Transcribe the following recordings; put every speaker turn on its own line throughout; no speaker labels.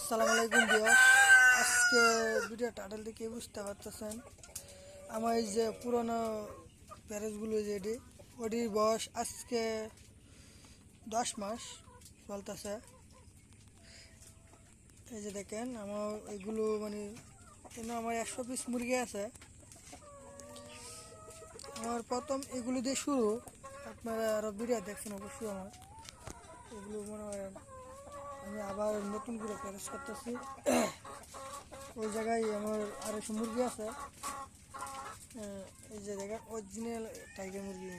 আসসালামু আলাইকুম ভিউয়ার্স। আজকে ভিডিও টাইটেল দেখে বুঝতে পারতেছেন আমার এই যে পুরনো প্যারেজগুলো যেটি ওটির বয়স আজকে 10 মাস চলতেছে। এই যে দেখেন আমার এগুলো মানে আমার 100 পিস মুরগি আছে। আমার প্রথম এগুলো দিয়ে শুরু, আপনারা আরও ভিডিও দেখছেন অবশ্যই। আমার এগুলো মনে করেন আমি আবার নতুন করে প্যারেজ করতেছি। ওই জায়গায় আমার আরো মুরগি আছে। এই যে দেখেন অরিজিনাল টাইগার মুরগি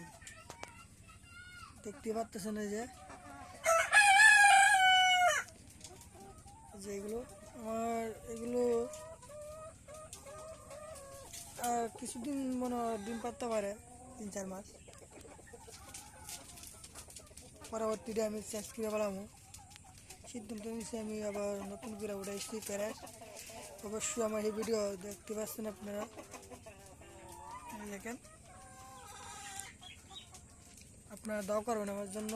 দেখতে পাচ্ছেন। এই যে এগুলো আমার এগুলো কিছুদিন মনে হয় ডিম পারতে পারে, 3-4 মাস। পরবর্তীতে আমি চেঞ্জ করে পেলাম, সিদ্ধান্ত নিচ্ছি আমি আবার নতুন করে উঠাইছি প্যারেজ। অবশ্যই আমার এই ভিডিও দেখতে পাচ্ছেন আপনারা। দেখেন আপনারা দোয়া করবেন আমার জন্য।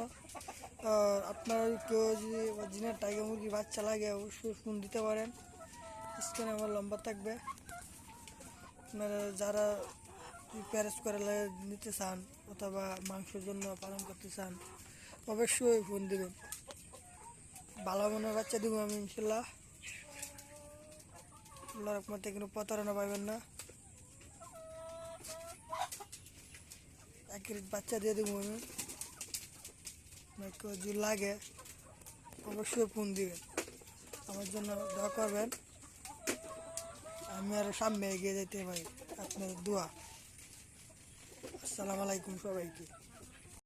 আপনারা কেউ যদি অরিজিনাল টাইগার মুরগি বাচ্চা লাগে অবশ্যই ফোন দিতে পারেন, স্ক্রিনে আমার লম্বা থাকবে। আপনারা যারা প্যারেজ করে নিতে চান অথবা মাংসের জন্য পালন করতে চান অবশ্যই ফোন দেবেন। ভালো মনে বাচ্চা দেবো আমি ইনশাল্লাহ। আল্লাহর রহমতে কোনো প্রতারণা পাবেন না, একের বাচ্চা দিয়ে দেবো আমি। যদি লাগে অবশ্যই ফোন দিবেন, আমার জন্য দোয়া করবেন। আমি আরও সামনে এগিয়ে যেতে পারি, আপনার দোয়া। আসসালামু আলাইকুম সবাইকে।